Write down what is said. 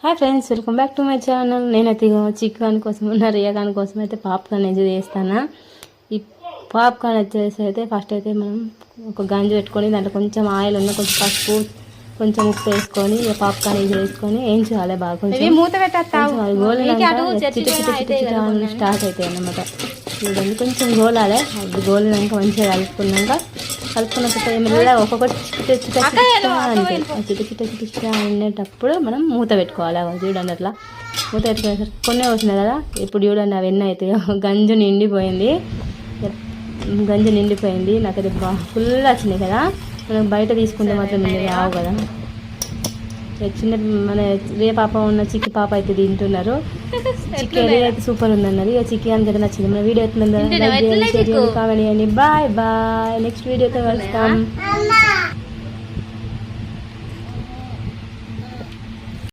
Hi friends, welcome back to my channel. నేనైతే chicken కోసం రియాకాన్ కోసం అయితే పాప్కార్న్ అయితే చేస్తాను. ఈ పాప్కార్న్ వచ్చేసి అయితే ఫస్ట్ అయితే మనం ఒక గంజి పెట్టుకొని దాంట్లో కొంచెం ఆయిల్ ఉన్న కొంచెం పసుపు కొంచెం ఉప్పు వేసుకొని ఇక పాప్కార్న్ ఇది వేసుకొని ఏం చేయాలి బాగా కొంచెం మూత స్టార్ట్ అవుతాయి అన్నమాట. చూడండి కొంచెం గోలాలి. అది గోలినాక మంచిగా కలుపుకున్నాక మెల్లగా ఒక్కొక్కటి చిట్ట అనేటప్పుడు మనం మూత పెట్టుకోవాలి. చూడండి అట్లా మూత పెట్టుకునేసరికి కొన్ని వచ్చినాయి కదా. ఇప్పుడు చూడండి అవన్నీ అయితే గంజు నిండిపోయింది. నాకైతే ఫుల్ వచ్చినాయి కదా. మనం బయట తీసుకుంటే మాత్రం ఇన్ని రావు కదా. చిన్న మన రే పాప ఉన్న చిక్కి పాప అయితే తింటున్నారు. చిక్కి అయితే సూపర్ ఉందన్నది. ఇక చిక్కి అయితే నచ్చింది. మన వీడియో అయితే కామెంట్ చేయండి. Bye bye. నెక్స్ట్ వీడియోతో కలుస్తాం.